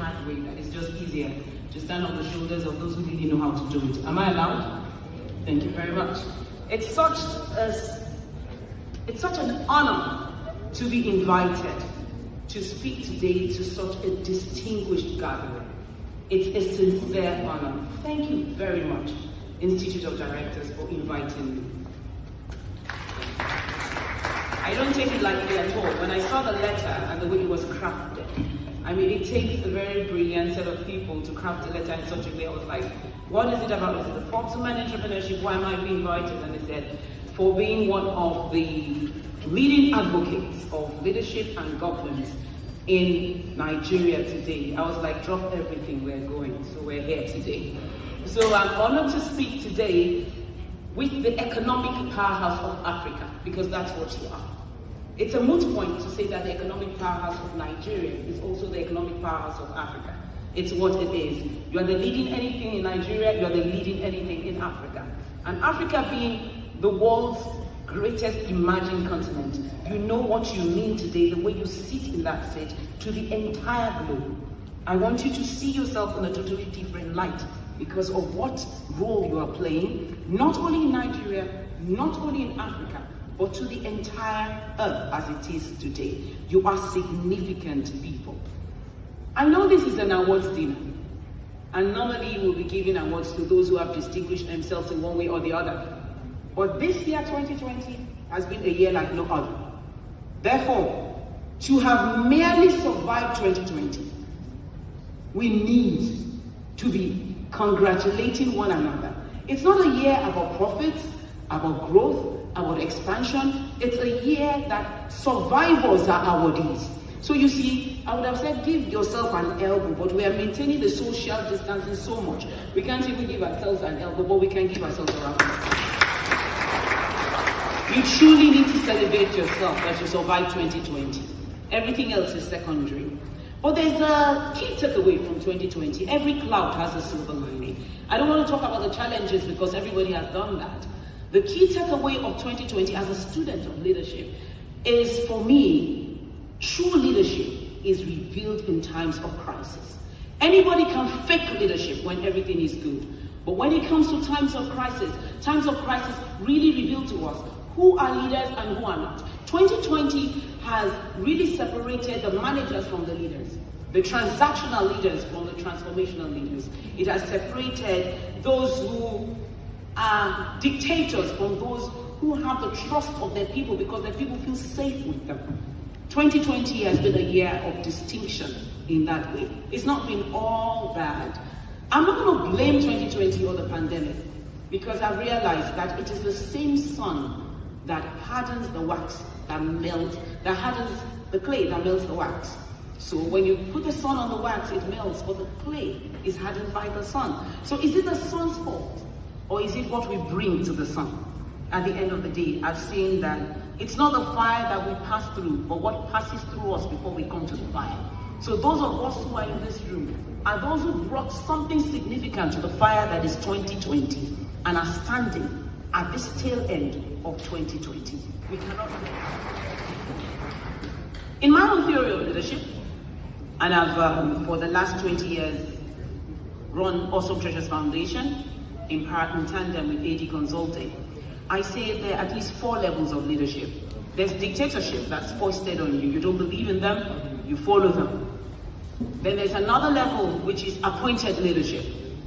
hard way, that it's just easier to stand on the shoulders of those who really know how to do it. Am I allowed? Thank you very much. It's such an honor to be invited to speak today to such a distinguished gathering. It's a sincere honor. Thank you very much, Institute of Directors, for inviting me. I don't take it lightly at all. When I saw the letter and the way it was crafted, I mean, it takes a very brilliant set of people to craft a letter in such a way. I was like, what is it about? Is it the Forbes Women Entrepreneurship? Why am I being invited? And they said, for being one of the leading advocates of leadership and governance in Nigeria today. I was like, drop everything, we're going. So we're here today. So I'm honored to speak today with the economic powerhouse of Africa, because that's what you are. It's a moot point to say that the economic powerhouse of Nigeria is also the economic powerhouse of Africa. It's what it is. You are the leading anything in Nigeria, you are the leading anything in Africa. And Africa being the world's greatest emerging continent, you know what you mean today, the way you sit in that seat, to the entire globe. I want you to see yourself in a totally different light because of what role you are playing, not only in Nigeria, not only in Africa, but to the entire earth as it is today. You are significant people. I know this is an awards dinner, and normally we'll be giving awards to those who have distinguished themselves in one way or the other. But this year, 2020, has been a year like no other. Therefore, to have merely survived 2020, we need to be congratulating one another. It's not a year about profits, about growth, about expansion. It's a year that survivors are awardees. So you see, I would have said give yourself an elbow, but we are maintaining the social distancing so much. We can't even give ourselves an elbow, but we can give ourselves a round. You truly need to celebrate yourself that you survived 2020. Everything else is secondary. But there's a key takeaway from 2020. Every cloud has a silver lining. I don't want to talk about the challenges because everybody has done that. The key takeaway of 2020 as a student of leadership is, for me, true leadership is revealed in times of crisis. Anybody can fake leadership when everything is good. But when it comes to times of crisis really reveal to us who are leaders and who are not. 2020 has really separated the managers from the leaders, the transactional leaders from the transformational leaders. It has separated those who are dictators from those who have the trust of their people because their people feel safe with them. 2020 has been a year of distinction in that way. It's not been all bad. I'm not going to blame 2020 or the pandemic because I realized that it is the same sun that hardens the wax, that hardens the clay that melts the wax. So when you put the sun on the wax, it melts, but the clay is hardened by the sun. So is it the sun's fault? Or is it what we bring to the sun? At the end of the day, I've seen that it's not the fire that we pass through, but what passes through us before we come to the fire. So those of us who are in this room are those who brought something significant to the fire that is 2020 and are standing at this tail end of 2020. We cannot. In my own theory of leadership, and I've for the last 20 years run Awesome Treasures Foundation in tandem with AD Consulting, I say there are at least 4 levels of leadership. There's dictatorship that's foisted on you. You don't believe in them, you follow them. Then there's another level which is appointed leadership.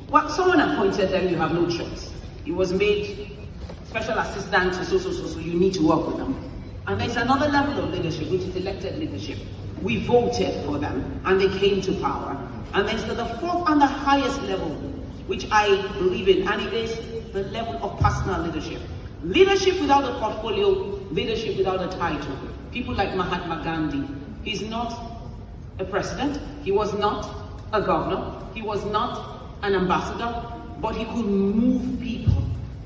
Well, someone appointed them, you have no choice. It was made special assistant to so, you need to work with them. And there's another level of leadership, which is elected leadership. We voted for them, and they came to power. And there's the 4th and the highest level, which I believe in, and it is the level of personal leadership. Leadership without a portfolio, leadership without a title. People like Mahatma Gandhi. He's not a president, he was not a governor, he was not an ambassador, but he could move people.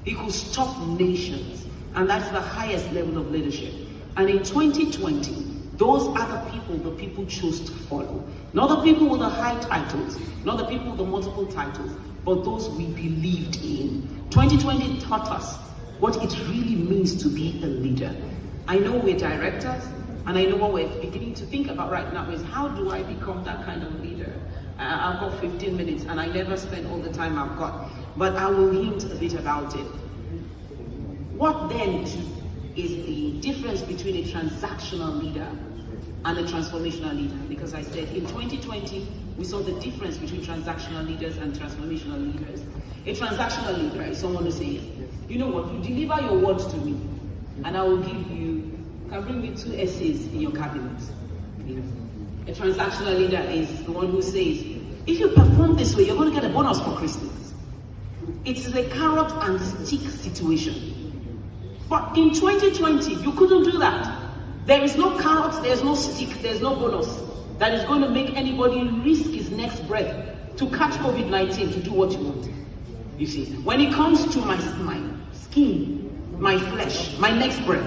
He could stop nations, and that's the highest level of leadership. And in 2020, those are the people chose to follow. Not the people with the high titles, not the people with the multiple titles, but those we believed in. 2020 taught us what it really means to be a leader. I know we're directors, and I know what we're beginning to think about right now is how do I become that kind of leader? I've got 15 minutes and I never spend all the time I've got. But I will hint a bit about it. What then is the difference between a transactional leader and a transformational leader? Because I said in 2020, we saw the difference between transactional leaders and transformational leaders. A transactional leader is someone who says, you know what, you deliver your words to me, and I will give you can bring me 2 essays in your cabinet. You know? A transactional leader is the one who says, if you perform this way, you're going to get a bonus for Christmas. It is a carrot and stick situation. But in 2020, you couldn't do that. There is no carrot, there's no stick, there's no bonus that is going to make anybody risk his next breath to catch COVID-19 to do what you want. You see, when it comes to my skin, my flesh, my next breath,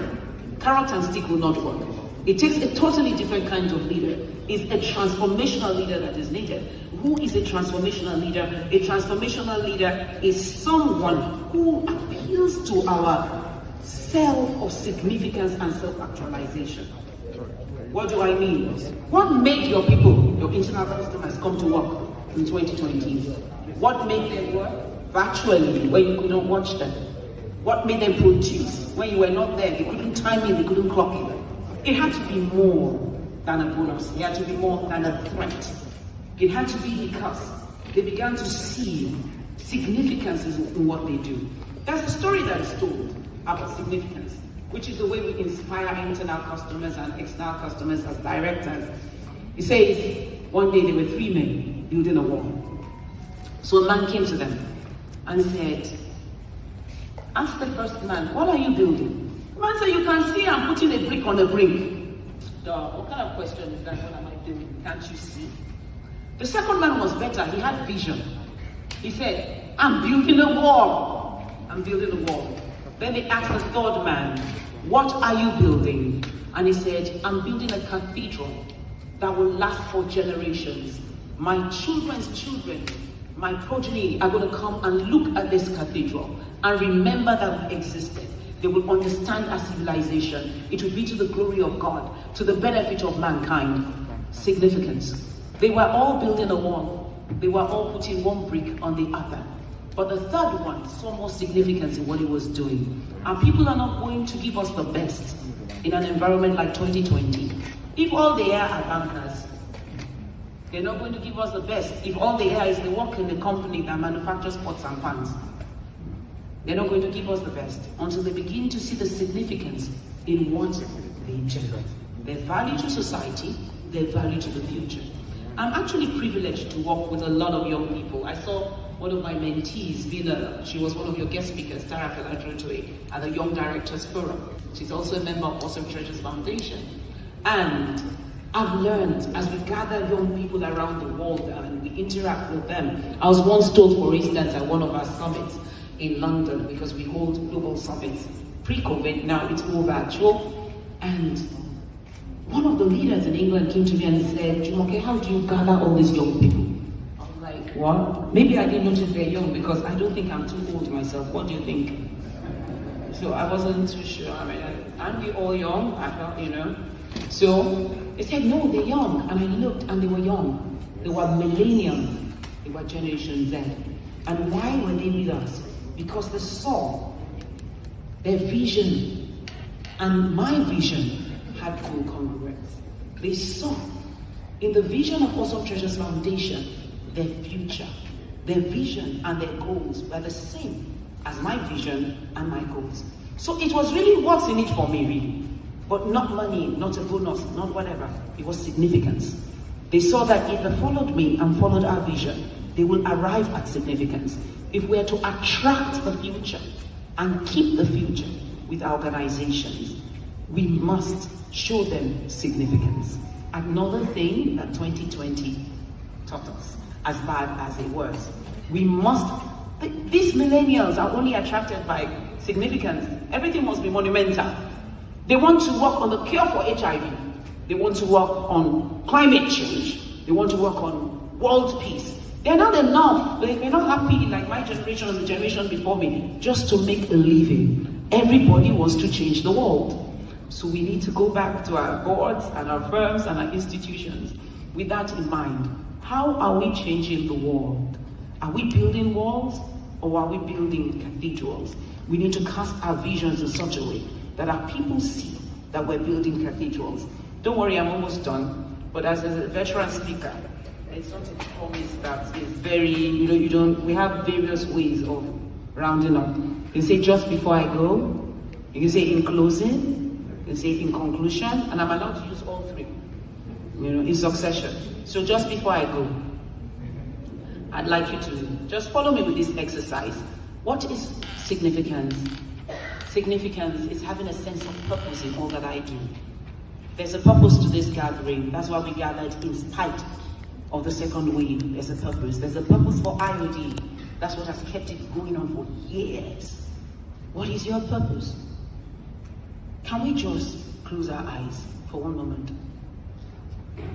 carrot and stick will not work. It takes a totally different kind of leader. It's a transformational leader that is needed. Who is a transformational leader? A transformational leader is someone who appeals to our self of significance and self-actualization. What do I mean? What made your people, your internal customers, come to work in 2020? What made them work virtually when you couldn't watch them? What made them produce when you were not there? They couldn't time in, they couldn't clock in. It had to be more than a bonus. It had to be more than a threat. It had to be because they began to see significance in what they do. That's the story that is told about significance, which is the way we inspire internal customers and external customers as directors. It says, one day there were 3 men building a wall. So a man came to them and said, ask the first man, what are you building? The man said, you can see I'm putting a brick on a brick. What kind of question is that? What am I doing? Can't you see? The second man was better. He had vision. He said, I'm building a wall. I'm building a wall. Then they asked the third man, what are you building? And he said, I'm building a cathedral that will last for generations. My children's children, my progeny are going to come and look at this cathedral and remember that we existed. They will understand our civilization. It will be to the glory of God, to the benefit of mankind. Significance. They were all building a wall. They were all putting one brick on the other. But the third one saw more significance in what he was doing. And people are not going to give us the best in an environment like 2020. If all they are bankers, they're not going to give us the best. If all they are is they work in a company that manufactures pots and pans, they're not going to give us the best until they begin to see the significance in what they do. Their value to society, their value to the future. I'm actually privileged to work with a lot of young people. I saw one of my mentees, she was one of your guest speakers, Tara Feladrotoe, at the Young Directors Forum. She's also a member of Awesome Treasures Foundation. And I've learned, as we gather young people around the world and we interact with them. I was once told, for instance, at one of our summits in London, because we hold global summits pre-COVID, now it's all virtual. And one of the leaders in England came to me and said, Jumoke, how do you gather all these young people? I was like, what? Maybe I didn't notice they're young because I don't think I'm too old myself. What do you think? So I wasn't too sure. I mean, aren't we all young? I felt, you know. So they said, no, they're young. And I looked and they were young. They were millennials. They were Generation Z. And why were they with us? Because they saw their vision and my vision had congruence. They saw in the vision of Awesome Treasures Foundation their future, their vision and their goals were the same as my vision and my goals. So it was really what's in it for me, really. But not money, not a bonus, not whatever. It was significance. They saw that if they followed me and followed our vision, they will arrive at significance. If we are to attract the future and keep the future with our organizations, we must show them significance. Another thing that 2020 taught us, as bad as it was, we must, these millennials are only attracted by significance. Everything must be monumental. They want to work on the cure for HIV. They want to work on climate change. They want to work on world peace. They're not enough. They're not happy like my generation or the generation before me just to make a living. Everybody wants to change the world. So we need to go back to our boards and our firms and our institutions with that in mind. How are we changing the world? Are we building walls or are we building cathedrals? We need to cast our visions in such a way that our people see that we're building cathedrals. Don't worry, I'm almost done. But as a veteran speaker, it's not a promise that is very, we have various ways of rounding up. You can say just before I go, you can say in closing, you can say in conclusion, and I'm allowed to use all three, in succession. So just before I go, I'd like you to just follow me with this exercise. What is significance? Significance is having a sense of purpose in all that I do. There's a purpose to this gathering. That's why we gathered in spite of the second wave. There's a purpose. There's a purpose for IOD. That's what has kept it going on for years. What is your purpose? Can we just close our eyes for one moment?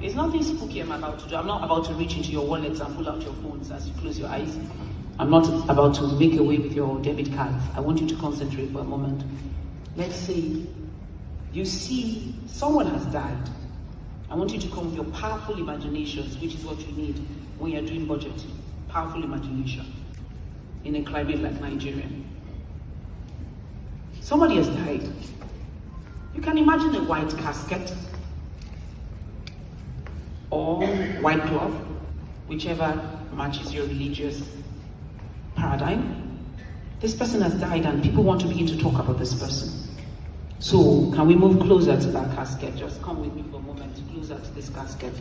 It's nothing spooky I'm about to do. I'm not about to reach into your wallets and pull out your phones as you close your eyes. I'm not about to make away with your debit cards. I want you to concentrate for a moment. Let's say you see someone has died. I want you to come with your powerful imaginations, which is what you need when you're doing budgeting. Powerful imagination in a climate like Nigeria. Somebody has died. You can imagine a white casket or white cloth, whichever matches your religious paradigm. This person has died and people want to begin to talk about this person. So can we move closer to that casket? Just come with me for a moment, closer to this casket.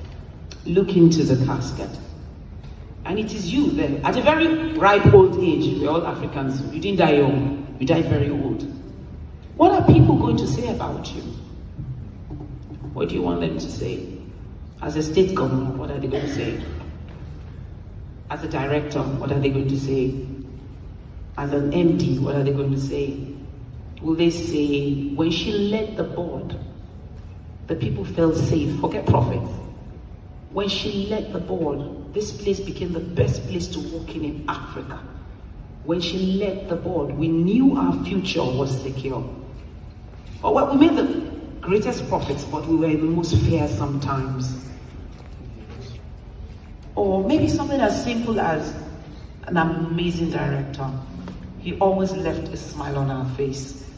Look into the casket. And it is you there, at a very ripe old age. We're all Africans. You didn't die young, you died very old. What are people going to say about you? What do you want them to say? As a state governor, what are they going to say? As a director, what are they going to say? As an MD, what are they going to say? Will they say, when she led the board, the people felt safe? Forget profits. When she led the board, this place became the best place to work in Africa. When she led the board, we knew our future was secure. Well, we made the greatest profits, but we were the most fair sometimes. Or maybe something as simple as an amazing director. He always left a smile on our face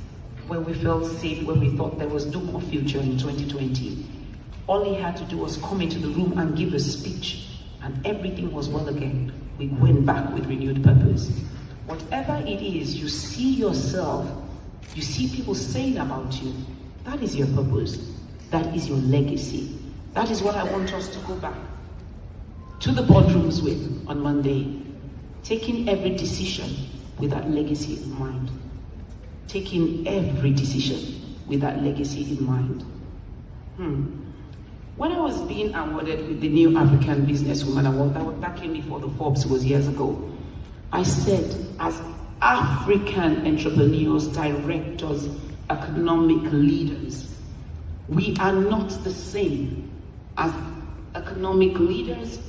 when we felt safe, when we thought there was no more future in 2020. All he had to do was come into the room and give a speech, and everything was well again. We went back with renewed purpose. Whatever it is you see yourself, you see people saying about you, that is your purpose. That is your legacy. That is what I want us to go back to the boardrooms with on Monday. Taking every decision with that legacy in mind. Taking every decision with that legacy in mind. When I was being awarded with the New African Businesswoman Award, that came before the Forbes was years ago, I said, as African entrepreneurs, directors, economic leaders, we are not the same as economic leaders,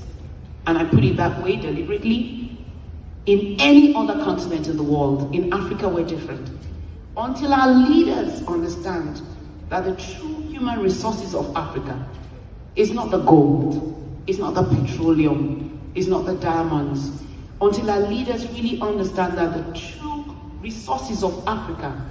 and I put it that way deliberately, in any other continent in the world. In Africa, we're different. Until our leaders understand that the true human resources of Africa is not the gold, it's not the petroleum, it's not the diamonds. Until our leaders really understand that the true resources of Africa